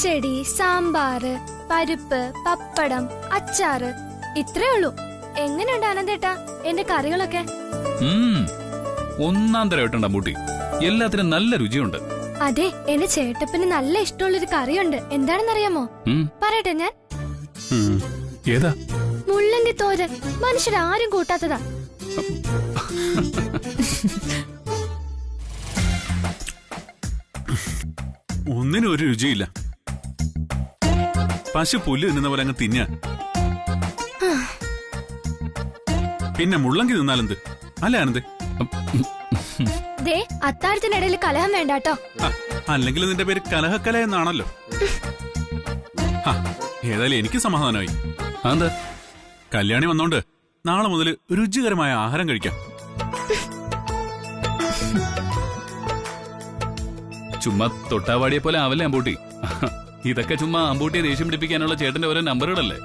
പച്ചടി, സാമ്പാറ്, പരിപ്പ്, പപ്പടം, അച്ചാറ്, ഇത്രേ ഉള്ളൂ. എങ്ങനെയുണ്ട് ആനന്ദേട്ടാ എന്റെ കറികളൊക്കെ? ഒന്നാം തരം ഇട്ടുണ്ട് അമ്പൂട്ടി. എല്ലാത്തിനും നല്ല രുചിയുണ്ട്. അതെ, എന്റെ ചേട്ടപ്പന് നല്ല ഇഷ്ടമുള്ളൊരു കറിയുണ്ട്. എന്താണെന്നറിയാമോ? പറയട്ടെ ഞാൻ. ഏതാ? മുള്ളങ്കി തോരൻ. മനുഷ്യരാരും കൂട്ടാത്തതാ. ഒന്നിനും ഒരു രുചിയില്ല. പശു പുല്ല് തിന്നുന്ന പോലെ അങ്ങ് തിന്ന. പിന്നെ മുള്ളങ്കി തിന്നാലെന്ത് അല്ല ആനന്ദ്? ദേ, അത്താഴത്തിനിടയിൽ കലഹം വേണ്ടാട്ടോ. അല്ലെങ്കിൽ നിന്റെ പേര് കലഹക്കല എന്നാണല്ലോ. ഏതായാലും എനിക്ക് സമാധാനമായി. അതെന്താ? കല്യാണി വന്നോണ്ട് നാളെ മുതൽ രുചികരമായ ആഹാരം കഴിക്കാം. ചുമ്മാ തൊട്ടാവാടിയെ പോലെ ആവല്ലേ അമ്പൂട്ടി. ഇതൊക്കെ ചുമ്മാ അമ്പൂട്ടിയെ ദേഷ്യം പിടിപ്പിക്കാനുള്ള ചേട്ടന്റെ ഓരോ നമ്പറുകളല്ലേ.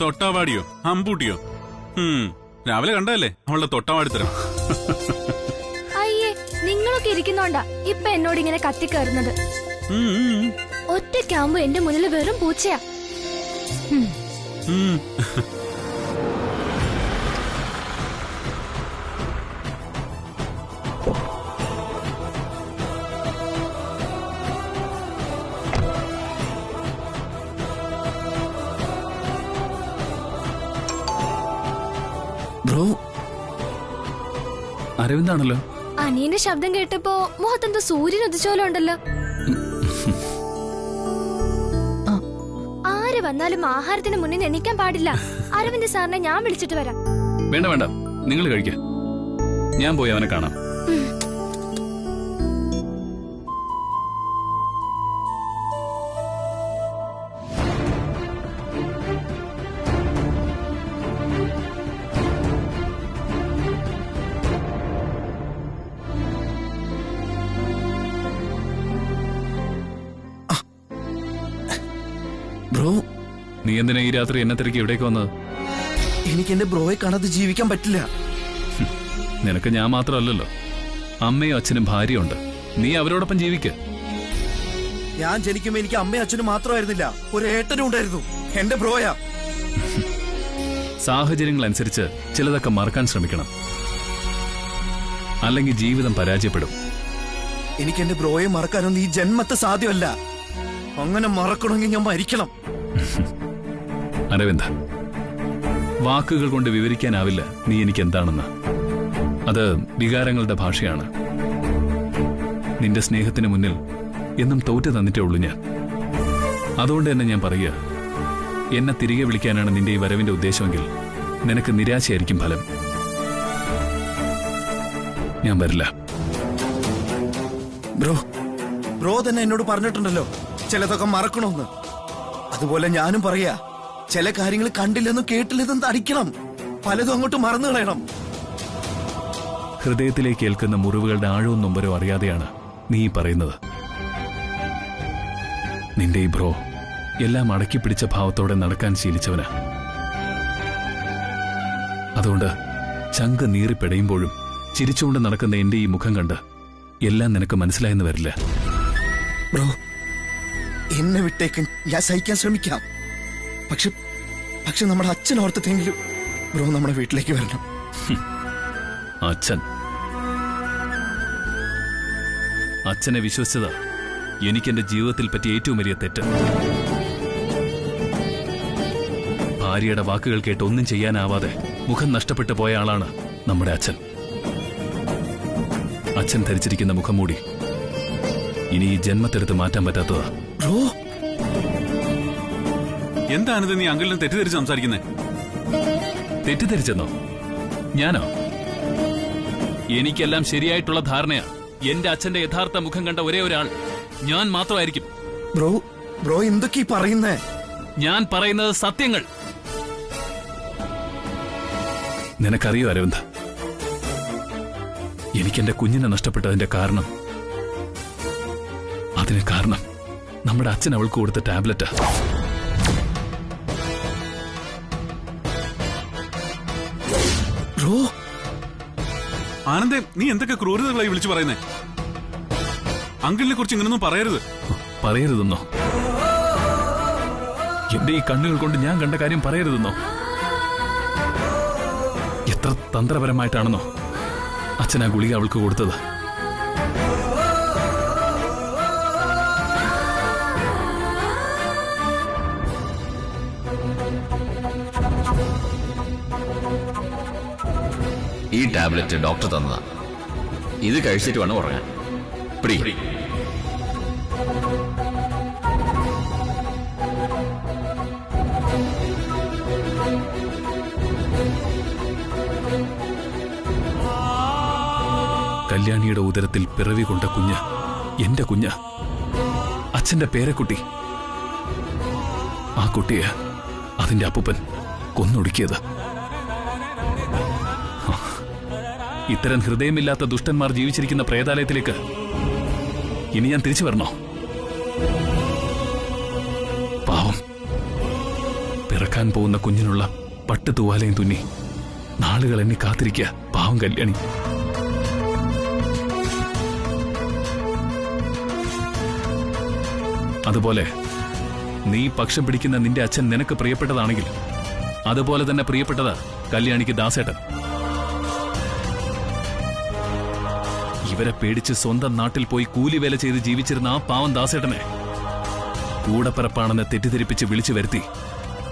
തൊട്ടാവാടിയോ അമ്പൂട്ടിയോ? രാവിലെ കണ്ടതല്ലേ അവളുടെ തൊട്ടാവാടി തരം. അയ്യേ, നിങ്ങളൊക്കെ ഇരിക്കുന്നോണ്ടാ ഇപ്പൊ എന്നോട് ഇങ്ങനെ കത്തിക്കേറുന്നത്. ഒറ്റയ്ക്കാവുമ്പോ എന്റെ മുന്നിൽ വെറും പൂച്ചയാ. ബ്രോ, അരവിന്ദാണല്ലോ. അനിയന്റെ ശബ്ദം കേട്ടപ്പോ മുഖത്തെന്തോ സൂര്യൻ ഉദിച്ചോലും ഉണ്ടല്ലോ. ആര് വന്നാലും ആഹാരത്തിന് മുന്നിൽ എണീക്കാൻ പാടില്ല. അരവിന്ദ് സാറിനെ ഞാൻ വിളിച്ചിട്ട് വരാം. വേണ്ട വേണ്ട, നിങ്ങൾ കഴിക്ക. ഞാൻ പോയി അവനെ കാണാം. ബ്രോ, നീ എന്തിനാ ഈ രാത്രി എന്നെ തിരക്കി ഇവിടേക്ക് വന്നത്? എനിക്ക് എന്റെ ബ്രോയെ കാണാതെ ജീവിക്കാൻ പറ്റില്ല. നിനക്ക് ഞാൻ മാത്രമല്ലല്ലോ, അമ്മയും അച്ഛനും ഭാര്യയുണ്ട്. നീ അവരോടൊപ്പം ജീവിക്ക. ഞാൻ ജനിക്കുമ്പോ എനിക്ക് അമ്മയും അച്ഛനും മാത്രമായിരുന്നില്ല, ഒരു ഏട്ടനും ഉണ്ടായിരുന്നു. എന്റെ ബ്രോയാ. സാഹചര്യങ്ങൾ അനുസരിച്ച് ചിലതൊക്കെ മറക്കാൻ ശ്രമിക്കണം, അല്ലെങ്കിൽ ജീവിതം പരാജയപ്പെടും. എനിക്ക് എന്റെ ബ്രോയെ മറക്കാനൊന്നും ഈ ജന്മത്തെ സാധ്യമല്ല. അങ്ങനെ മറക്കണമെങ്കിൽ ഞാൻ മരിക്കണം. അരവിന്ദ, വാക്കുകൾ കൊണ്ട് വിവരിക്കാനാവില്ല നീ എനിക്ക് എന്താണെന്ന്. അത് വികാരങ്ങളുടെ ഭാഷയാണ്. നിന്റെ സ്നേഹത്തിന് മുന്നിൽ എന്നും തോറ്റു തന്നിട്ടേ ഉള്ളൂ ഞാൻ. അതുകൊണ്ട് തന്നെ ഞാൻ പറയുക, എന്നെ തിരികെ വിളിക്കാനാണ് നിന്റെ ഈ വരവിന്റെ ഉദ്ദേശമെങ്കിൽ നിനക്ക് നിരാശയായിരിക്കും ഫലം. ഞാൻ വരില്ല. ബ്രോ തന്നെ എന്നോട് പറഞ്ഞിട്ടുണ്ടല്ലോ ചിലതൊക്കെ മറക്കണമെന്ന്. അതുപോലെ ഞാനും പറയാ, ചില കാര്യങ്ങൾ കണ്ടില്ലെന്നും കേട്ടില്ലെന്നും തടിക്കണം. പലതും അങ്ങോട്ട് മറന്നു കളയണം. ഹൃദയത്തിലേക്ക് ഏൽക്കുന്ന മുറിവുകളുടെ ആഴവും നൊമ്പരോ അറിയാതെയാണ് നീ പറയുന്നത്. നിന്റെ ഈ ബ്രോ എല്ലാം അടക്കി പിടിച്ച ഭാവത്തോടെ നടക്കാൻ ശീലിച്ചവനാ. അതുകൊണ്ട് ചങ്ക് നീറിപ്പെടയുമ്പോഴും ചിരിച്ചുകൊണ്ട് നടക്കുന്ന എന്റെ ഈ മുഖം കണ്ട് എല്ലാം നിനക്ക് മനസ്സിലായെന്ന് വരില്ല. ബ്രോ, എന്നെ വിട്ടേക്ക്, ഞാൻ സഹിക്കാൻ ശ്രമിക്കാം. പക്ഷെ നമ്മുടെ അച്ഛൻ ഓർത്തിട്ടെങ്കിലും ബ്രോ നമ്മുടെ വീട്ടിലേക്ക് വരണം. അച്ഛനെ വിശ്വസിച്ചത് എനിക്കെന്റെ ജീവിതത്തിൽ പറ്റിയ ഏറ്റവും വലിയ തെറ്റ്. ഭാര്യയുടെ വാക്കുകൾ കേട്ട് ഒന്നും ചെയ്യാനാവാതെ മുഖം നഷ്ടപ്പെട്ടു പോയ ആളാണ് നമ്മുടെ അച്ഛൻ. അച്ഛൻ ധരിച്ചിരിക്കുന്ന മുഖംമൂടി ഇനി ഈ ജന്മത്തെടുത്ത് മാറ്റാൻ പറ്റാത്തതാ. എന്താണിത് നീ അങ്കിളിനെ തെറ്റിദ്ധരിച്ച് സംസാരിക്കുന്നേ? തെറ്റിദ്ധരിച്ചെന്നോ? ഞാനോ? എനിക്കെല്ലാം ശരിയായിട്ടുള്ള ധാരണയാ. എന്റെ അച്ഛന്റെ യഥാർത്ഥ മുഖം കണ്ട ഒരേ ഒരാൾ ഞാൻ മാത്രമായിരിക്കും. ബ്രോ എന്തൊക്കെ പറയുന്നേ? ഞാൻ പറയുന്നത് സത്യങ്ങൾ. നിനക്കറിയോ അരവിന്ദ്, എനിക്കെന്റെ കുഞ്ഞിനെ നഷ്ടപ്പെട്ടതിന്റെ കാരണം, അതിന് കാരണം നമ്മുടെ അച്ഛൻ അവൾക്ക് കൊടുത്ത ടാബ്ലറ്റാ. ആനന്ദേ, നീ എന്തൊക്കെ ക്രൂരതകളായി വിളിച്ചു പറയുന്നേ? അങ്കിളിനെ കുറിച്ച് ഇങ്ങനൊന്നും പറയരുത്. പറയരുതെന്നോ? എന്റെ ഈ കണ്ണുകൾ കൊണ്ട് ഞാൻ കണ്ട കാര്യം പറയരുതെന്നോ? എത്ര തന്ത്രപരമായിട്ടാണെന്നോ അച്ഛൻ ആ ഗുളിക അവൾക്ക് കൊടുത്തത്. ഈ ടാബ്ലറ്റ് ഡോക്ടർ തന്നതാ. ഇത് കഴിച്ചിട്ട് വേണം ഉറങ്ങാൻ. പ്രീ കല്യാണിയുടെ ഉദരത്തിൽ പിറവി കൊണ്ട കുഞ്ഞ് എന്റെ കുഞ്ഞ്, അച്ഛന്റെ പേരക്കുട്ടി. ആ കുട്ടിയെ അതിന്റെ അപ്പൂപ്പൻ കൊന്നൊടുക്കിയത്. ഇത്തരം ഹൃദയമില്ലാത്ത ദുഷ്ടന്മാർ ജീവിച്ചിരിക്കുന്ന പ്രേതാലയത്തിലേക്ക് ഇനി ഞാൻ തിരിച്ചു വരണോ? പാവം, പിറക്കാൻ പോകുന്ന കുഞ്ഞിനുള്ള പട്ട് തൂവാലയും തുന്നി നാളുകൾ എന്നെ കാത്തിരിക്കുക പാവം കല്യാണി. അതുപോലെ നീ പക്ഷം പിടിക്കുന്ന നിന്റെ അച്ഛൻ നിനക്ക് പ്രിയപ്പെട്ടതാണെങ്കിൽ അതുപോലെ തന്നെ പ്രിയപ്പെട്ടതാ കല്യാണിക്ക് ദാസേട്ടൻ. ഇവരെ പേടിച്ച് സ്വന്തം നാട്ടിൽ പോയി കൂലിവേല ചെയ്ത് ജീവിച്ചിരുന്ന ആ പാവം ദാസേട്ടനെ കൂടപ്പിറപ്പാണെന്ന് തെറ്റിദ്ധരിപ്പിച്ച് വിളിച്ചു വരുത്തി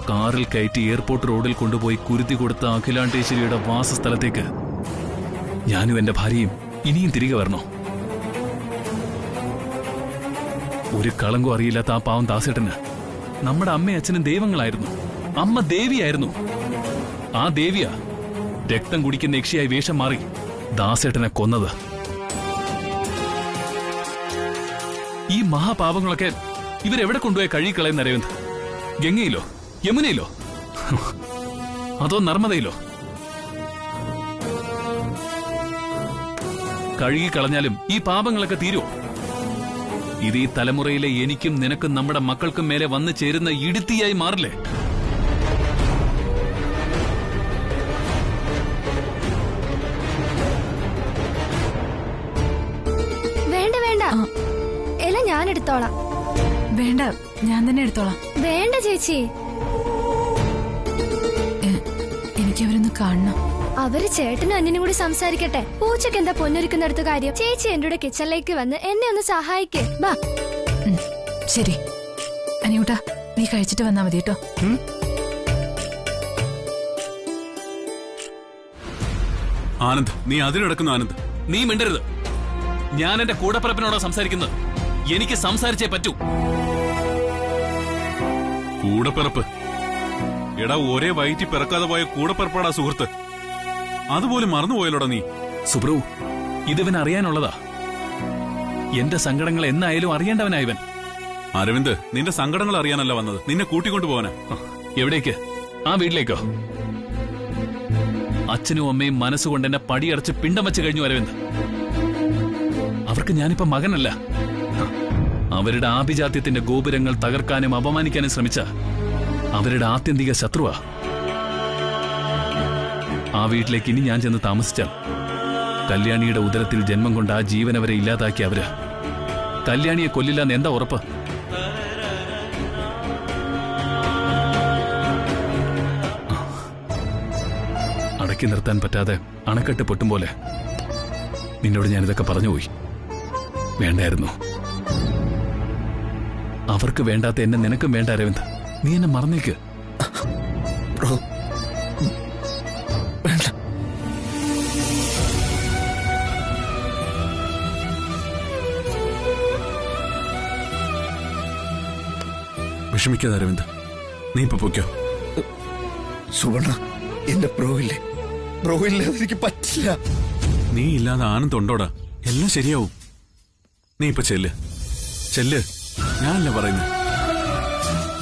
കാറിൽ കയറ്റി എയർപോർട്ട് റോഡിൽ കൊണ്ടുപോയി കുരുതി കൊടുത്ത അഖിലാണ്ടേശ്വരിയുടെ വാസസ്ഥലത്തേക്ക് ഞാനും എന്റെ ഭാര്യയും ഇനിയും തിരികെ വരണോ? ഒരു കളങ്കം അറിയില്ലാത്ത ആ പാവം ദാസേട്ടന് നമ്മുടെ അമ്മയും അച്ഛനും ദൈവങ്ങളായിരുന്നു. അമ്മ ദേവിയായിരുന്നു. ആ ദേവിയാ രക്തം കുടിക്കുന്ന യക്ഷിയായി വേഷം മാറി ദാസേട്ടനെ കൊന്നത്. ഈ മഹാപാപങ്ങളൊക്കെ ഇവരെവിടെ കൊണ്ടുപോയി കഴുകിക്കളയുന്ന അരവിന്ദ്? ഗംഗയിലോ, യമുനയിലോ, അതോ നർമ്മദയിലോ? കഴുകിക്കളഞ്ഞാലും ഈ പാപങ്ങളൊക്കെ തീരുമോ? ഇത് ഈ തലമുറയിലെ എനിക്കും നിനക്കും നമ്മുടെ മക്കൾക്കും മേലെ വന്നു ചേരുന്ന ഇടുത്തിയായി മാറില്ലേ? വേണ്ട വേണ്ട, എല്ലാം ഞാൻ എടുത്തോളാം. വേണ്ട, ഞാൻ തന്നെ എടുത്തോളാം. വേണ്ട ചേച്ചി, എനിക്കവരൊന്ന് കാണണം. അവര് ചേട്ടനും അന്യനും കൂടി സംസാരിക്കട്ടെ. പൂച്ചക്ക് എന്താ പൊന്നൊരുക്കുന്നിടത്ത് കാര്യം? ചേച്ചി എന്റെ കൂടെ കിച്ചണിലേക്ക് വന്ന് എന്നെ ഒന്ന് സഹായിക്കേ. ബാ. ശരി അനിയൂട്ടാ, നീ കഴിച്ചിട്ട് വന്നാ മതി കേട്ടോ. ആനന്ദ്, നീ അതിലിടക്കുന്നു. ആനന്ദ്, നീ മിണ്ടരുത്. ഞാൻ എന്റെ കൂടപ്പിറപ്പിനോടാ സംസാരിക്കുന്നത്. എനിക്ക് സംസാരിച്ചേ പറ്റൂ. കൂടപ്പിറപ്പ്? എടാ, ഒരേ വയറ്റി പിറക്കാതെ പോയ കൂടപ്പിറപ്പാടാ സുഹൃത്ത്. അതുപോലും മറന്നുപോയല്ലോടാ നീ. സുബ്രു, ഇതിവൻ അറിയാനുള്ളതാ. എന്റെ സങ്കടങ്ങൾ എന്നായാലും അറിയേണ്ടവനാ ഇവൻ. അരവിന്ദ്, നിന്റെ സങ്കടങ്ങൾ അറിയാനല്ല വന്നത്, നിന്നെ കൂട്ടിക്കൊണ്ടു പോവാനാ. എവിടേക്ക്? ആ വീട്ടിലേക്കോ? അച്ഛനും അമ്മയും മനസ്സുകൊണ്ട് എന്നെ പടിയടച്ച് പിണ്ടം വെച്ച് കഴിഞ്ഞു അരവിന്ദ്. അവർക്ക് ഞാനിപ്പോ മകനല്ല. അവരുടെ ആഭിജാത്യത്തിന്റെ ഗോപുരങ്ങൾ തകർക്കാനും അപമാനിക്കാനും ശ്രമിച്ച അവരുടെ ആത്യന്തിക ശത്രുവാ. ആ വീട്ടിലേക്ക് ഇനി ഞാൻ ചെന്ന് താമസിച്ചാൽ കല്യാണിയുടെ ഉദരത്തിൽ ജന്മം കൊണ്ട് ആ ജീവനവരെ ഇല്ലാതാക്കി അവര് കല്യാണിയെ കൊല്ലില്ലെന്ന് എന്താ ഉറപ്പ്? അടക്കി നിർത്താൻ പറ്റാതെ അണക്കെട്ട് പൊട്ടും പോലെ നിന്നോട് ഞാനിതൊക്കെ പറഞ്ഞുപോയി. വേണ്ടായിരുന്നു. അവർക്ക് വേണ്ടാത്ത എന്നെ നിനക്കും വേണ്ട അരവിന്ദ്. നീ എന്നെ മറന്നേക്ക്. വിഷമിക്കാതെ അരവിന്ദ്, നീ ഇപ്പൊ പൊയ്ക്കോ. സുവർണ, എന്റെ ബ്രോയില്ലേ? ബ്രോയില്ലാതെ എനിക്ക് പറ്റില്ല. നീ ഇല്ലാതെ ആനന്ദ് ഉണ്ടോടാ? എല്ലാം ശരിയാവും. നീ ഇപ്പൊ ചെല്ല്. ഞാനല്ല പറയുന്നത്.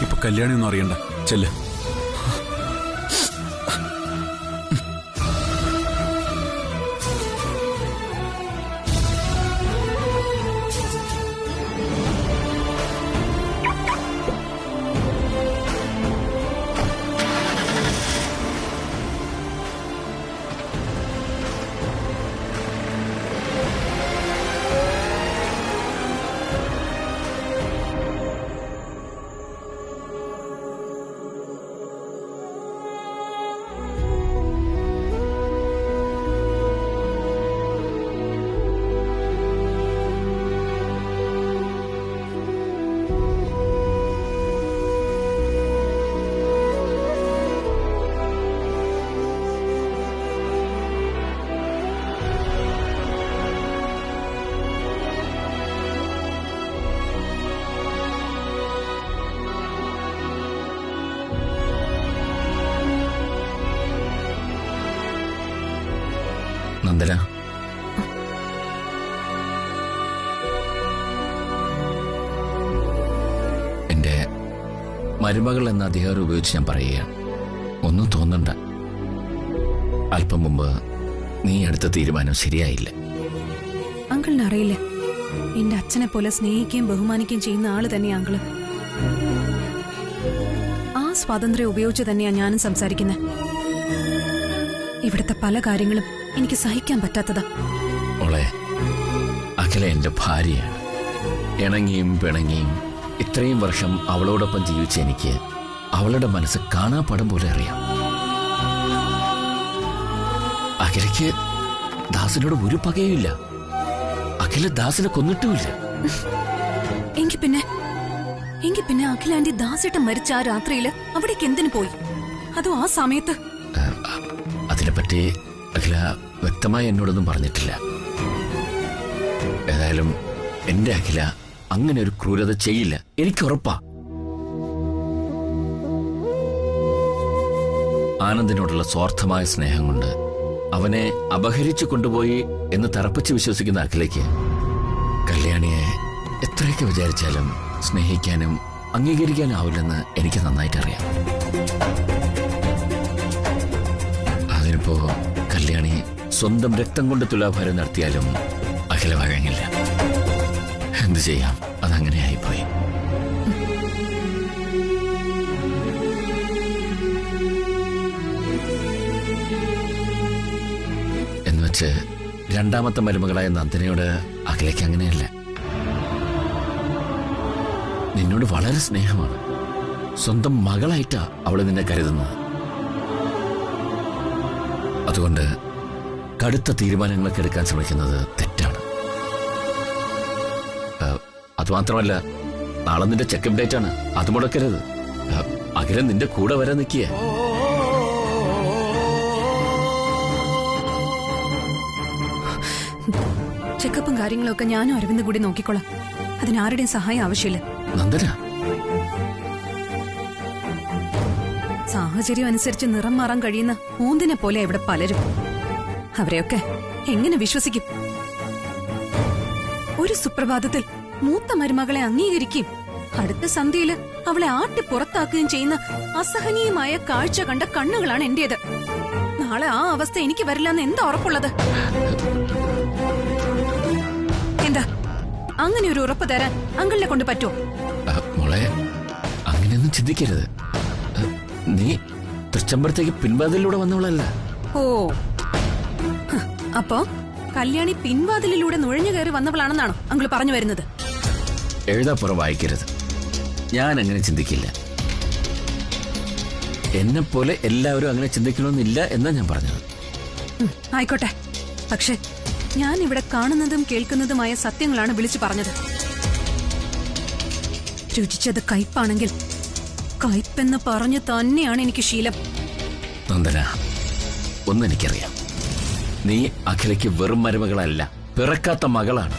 ഇപ്പൊ കല്യാണി ഒന്നും അറിയണ്ട. ചെല്ല്. നന്ദന, എന്റെ മരുമകൾ എന്ന അധികാരം ഉപയോഗിച്ച് ഞാൻ പറയുകയാണ്. ഒന്നും തോന്നണ്ട. അല്പം മുമ്പ് നീ എടുത്ത തീരുമാനം ശരിയായില്ല. അങ്കിളിന് അറിയില്ല, എന്റെ അച്ഛനെ പോലെ സ്നേഹിക്കുകയും ബഹുമാനിക്കുകയും ചെയ്യുന്ന ആള് തന്നെയാ അങ്കിള്. ആ സ്വാതന്ത്ര്യം ഉപയോഗിച്ച് തന്നെയാ ഞാനും സംസാരിക്കുന്നത്. ഇവിടുത്തെ പല കാര്യങ്ങളും എനിക്ക് സഹിക്കാൻ പറ്റാത്തതാ. മോളെ, അഖില എന്റെ ഭാര്യയാണ്. ഇണങ്ങിയും പിണങ്ങിയും ഇത്രയും വർഷം അവളോടൊപ്പം ജീവിച്ച എനിക്ക് അവളുടെ മനസ്സ് കാണാപ്പടം പോലെ അറിയാം. അഖിലയ്ക്ക് ദാസിനോട് ഒരു പകയുമില്ല. അഖില ദാസിനെ കൊന്നിട്ടുമില്ല. എങ്കി പിന്നെ അഖിലാന്റി ദാസേട്ടൻ മരിച്ച ആ രാത്രിയില് അവിടേക്ക് എന്തിനു പോയി? അതും ആ സമയത്ത്. അതിനെപ്പറ്റി അഖില വ്യക്തമായി എന്നോടൊന്നും പറഞ്ഞിട്ടില്ല. ഏതായാലും എന്റെ അഖില അങ്ങനെ ഒരു ക്രൂരത ചെയ്യില്ല, എനിക്ക് ഉറപ്പാ. ആനന്ദിനോടുള്ള സ്വാർത്ഥമായ സ്നേഹം കൊണ്ട് അവനെ അപഹരിച്ചു കൊണ്ടുപോയി എന്ന് തറപ്പിച്ച് വിശ്വസിക്കുന്ന അഖിലയ്ക്ക് കല്യാണിയെ എത്രയൊക്കെ വിചാരിച്ചാലും സ്നേഹിക്കാനും അംഗീകരിക്കാനാവില്ലെന്ന് എനിക്ക് നന്നായിട്ട് അറിയാം. അതിനിപ്പോ കല്യാണി സ്വന്തം രക്തം കൊണ്ട് തുലാഭാരം നടത്തിയാലും അഖില വഴങ്ങില്ല. എന്തു ചെയ്യാം, അതങ്ങനെയായിപ്പോയി. എന്നുവെച്ച് രണ്ടാമത്തെ മരുമകളായ നന്ദനയോട് അഖിലയ്ക്ക് അങ്ങനെയല്ല. നിന്നോട് വളരെ സ്നേഹമാണ്. സ്വന്തം മകളായിട്ടാ അവള് നിന്നെ കരുതുന്നത്. അതുകൊണ്ട് കടുത്ത തീരുമാനങ്ങളൊക്കെ എടുക്കാൻ ശ്രമിക്കുന്നത് തെറ്റാണ്. അതുമാത്രമല്ല, നാളെ നിന്റെ ചെക്കപ്പ് ഡേറ്റ് ആണ്, അത് മുടക്കരുത്. അഖില നിന്റെ കൂടെ വരാൻ നിൽക്കിയ. ചെക്കപ്പും കാര്യങ്ങളും ഒക്കെ ഞാനും അരവിന്ദ് കൂടി നോക്കിക്കോളാം. അതിനാരുടെയും സഹായം ആവശ്യമില്ല. നന്ദന, സാഹചര്യം അനുസരിച്ച് നിറം മാറാൻ കഴിയുന്ന പൂന്തിനെ പോലെ ഇവിടെ പലരും. അവരെയൊക്കെ എങ്ങനെ വിശ്വസിക്കും? ഒരു സുപ്രഭാതത്തിൽ മൂത്ത മരുമകളെ അംഗീകരിക്കുകയും അടുത്ത സന്ധ്യയില് അവളെ ആട്ടി പുറത്താക്കുകയും ചെയ്യുന്ന അസഹനീയമായ കാഴ്ച കണ്ട കണ്ണുകളാണ് എന്റേത്. നാളെ ആ അവസ്ഥ എനിക്ക് വരില്ലെന്ന് എന്താ ഉറപ്പുള്ളത്? എന്താ അങ്ങനെ ഒരു ഉറപ്പ് തരാൻ അങ്കിളിനെ കൊണ്ട് പറ്റുമോ? മോളെ, അങ്ങനെയൊന്നും ചിന്തിക്കരുത്. നീ തൃച്ചമ്പരത്തേക്ക് പിൻവാതിലൂടെ വന്നവളല്ല. ഓ, അപ്പോ കല്യാണി പിൻവാതിലിലൂടെ നുഴഞ്ഞു കയറി വന്നവളാണെന്നാണോ അങ്കിൾ പറഞ്ഞു വരുന്നത്? എഴുതാപ്പുറം വായിക്കരുത്. ഞാൻ അങ്ങനെ ചിന്തിക്കില്ല. എന്നെ പോലെ എല്ലാവരും അങ്ങനെ ചിന്തിക്കണമെന്നില്ല എന്നാ ഞാൻ പറഞ്ഞത്. ആയിക്കോട്ടെ, പക്ഷെ ഞാൻ ഇവിടെ കാണുന്നതും കേൾക്കുന്നതുമായ സത്യങ്ങളാണ് വിളിച്ചു പറഞ്ഞത്. രുചിച്ചത് കയ്പാണെങ്കിൽ കയ്പെന്ന് പറഞ്ഞു തന്നെയാണ് എനിക്ക് ശീലം. നന്ദന, ഒന്നെനിക്കറിയാം. നീ അഖിലയ്ക്ക് വെറും മരുമകളല്ല, പിറക്കാത്ത മകളാണ്.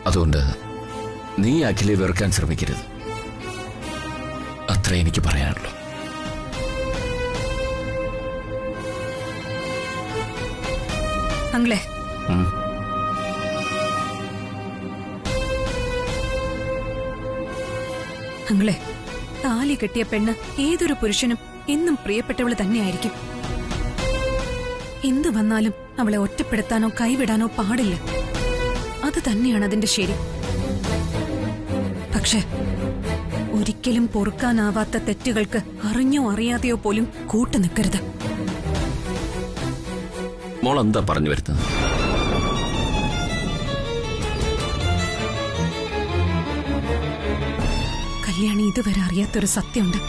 അതുകൊണ്ട് നീ അഖിലെ വെറുക്കാൻ ശ്രമിക്കരുത്. അത്ര എനിക്ക് പറയാനുള്ളൂ. അങ്കിളെ, അങ്കിളെ, താലി കെട്ടിയ പെണ്ണ് ഏതൊരു പുരുഷനും എന്നും പ്രിയപ്പെട്ടവള് തന്നെയായിരിക്കും. എന്തു വന്നാലും അവളെ ഒറ്റപ്പെടുത്താനോ കൈവിടാനോ പാടില്ല. അത് തന്നെയാണ് അതിന്റെ ശരി. പക്ഷെ ഒരിക്കലും പൊറുക്കാനാവാത്ത തെറ്റുകൾക്ക് അറിഞ്ഞോ അറിയാതെയോ പോലും കൂട്ടുനിൽക്കരുത്. മോൾ എന്താ പറഞ്ഞു വരുന്നത്? കല്യാണി ഇതുവരെ അറിയാത്തൊരു സത്യമുണ്ട്.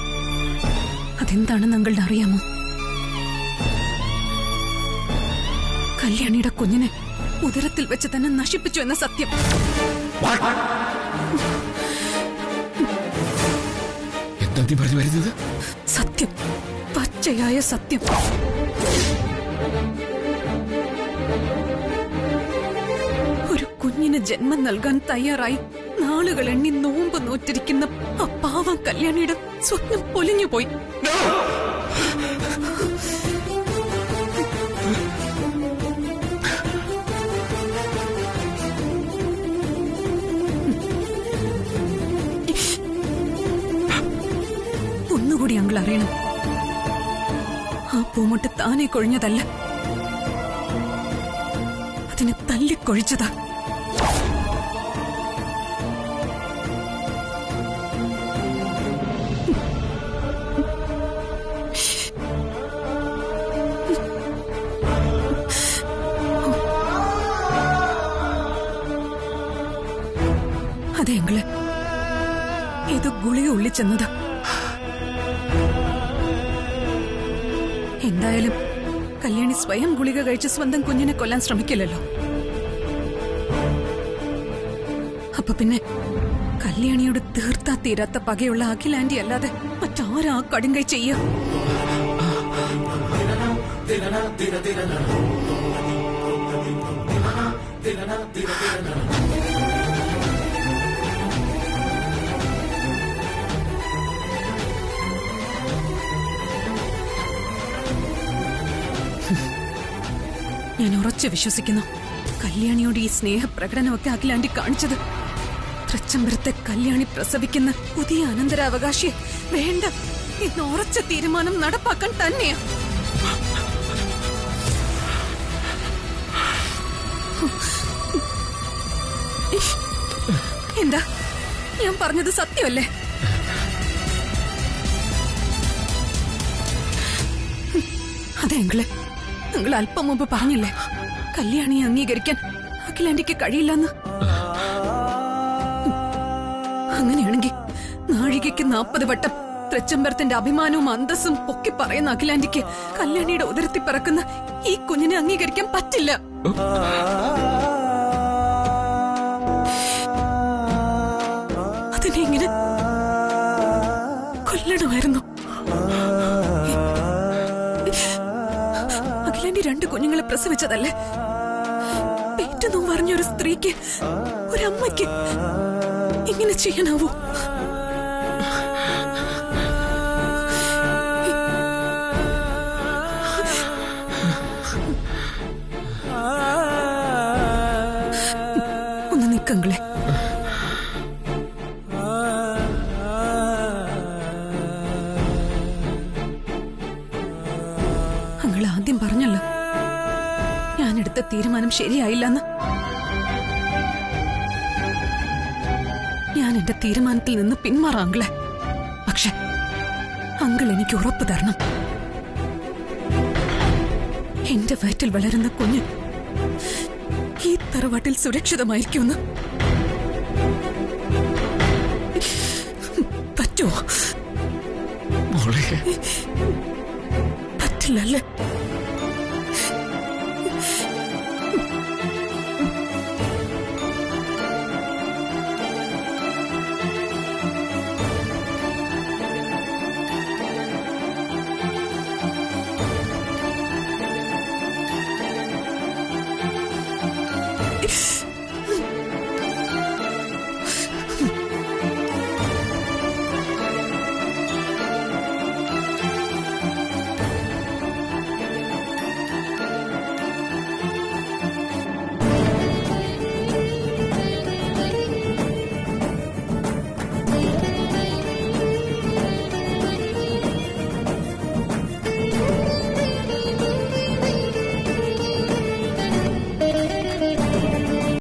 അതെന്താണെന്ന് അങ്കിളിന് അറിയാമോ? കല്യാണിയുടെ കുഞ്ഞിനെ ഉദരത്തിൽ വെച്ച് തന്നെ നശിപ്പിച്ചു എന്ന സത്യം. എന്താ നീ പറഞ്ഞു വരുന്നത്? സത്യം, പച്ചയായ സത്യം. ഒരു കുഞ്ഞിന് ജന്മം നൽകാൻ തയ്യാറായി നാളുകൾ എണ്ണി നോമ്പ് നോറ്റിരിക്കുന്ന ആ പാവം കല്യാണിയുടെ സ്വപ്നം പൊലിഞ്ഞുപോയി. അങ്കിൾ അറിയണം. ആ പൂമൊട്ട് താനെ കൊഴിഞ്ഞതല്ല, അതിനെ തല്ലിക്കൊഴിച്ചതാ. അതെ അങ്കിള്, ഇത് ഗുളിക ഉള്ളിച്ചെന്നതാ. എന്തായാലും കല്യാണി സ്വയം ഗുളിക കഴിച്ച് സ്വന്തം കുഞ്ഞിനെ കൊല്ലാൻ ശ്രമിക്കില്ലല്ലോ. അപ്പൊ പിന്നെ കല്യാണിയോട് തീർത്താ തീരാത്ത പകയുള്ള അഖിലാന്റി അല്ലാതെ മറ്റാരാ കടുങ്കൈ ചെയ്യ? ഞാൻ ഉറച്ചു വിശ്വസിക്കുന്നു, കല്യാണിയോട് ഈ സ്നേഹപ്രകടനമൊക്കെ അഖിലാന്റി കാണിച്ചത് തൃച്ചംബരത്തെ കല്യാണി പ്രസവിക്കുന്ന പുതിയ അനന്തരാവകാശിയെ വേണ്ട എന്ന് ഉറച്ച തീരുമാനം നടപ്പാക്കാൻ തന്നെയാ. എന്താ ഞാൻ പറഞ്ഞത് സത്യമല്ലേ? അതെ അങ്കിള്, നിങ്ങൾ അല്പം മുമ്പ് പറഞ്ഞില്ലേ കല്യാണിയെ അംഗീകരിക്കാൻ അഖിലാന്റിക്ക് കഴിയില്ലെന്ന്. അങ്ങനെയാണെങ്കിൽ നാഴികയ്ക്ക് 40 വട്ടം തൃച്ചംബരത്തിന്റെ അഭിമാനവും അന്തസ്സും പൊക്കി പറയുന്ന അഖിലാന്റിക്ക് കല്യാണിയുടെ ഉദരത്തിൽ പിറക്കുന്ന ഈ കുഞ്ഞിനെ അംഗീകരിക്കാൻ പറ്റില്ല. അതിനെ ഇങ്ങനെ കൊല്ലണമായിരുന്നു. അഖിലാന്റി 2 കുഞ്ഞുങ്ങളെ പ്രസവിച്ചതല്ലേ? പെറ്റെന്നും പറഞ്ഞൊരു സ്ത്രീക്ക്, ഒരമ്മയ്ക്ക് ഇങ്ങനെ ചെയ്യാനാവൂ? ഒന്ന് നിക്കങ്ങളെ. അങ്ങൾ ആദ്യം പറഞ്ഞല്ലോ ഞാനെടുത്ത തീരുമാനം ശരിയായില്ലെന്ന്. ഞാൻ എന്റെ തീരുമാനത്തിൽ നിന്ന് പിന്മാറാങ്ങളെ. പക്ഷെ അങ്കിൾ എനിക്ക് ഉറപ്പ് തരണം, എന്റെ വയറ്റിൽ വളരുന്ന കുഞ്ഞ് ഈ തറവാട്ടിൽ സുരക്ഷിതമായിരിക്കുമെന്ന്. പറ്റുമോ? മോളെ, പറ്റില്ലല്ലേ?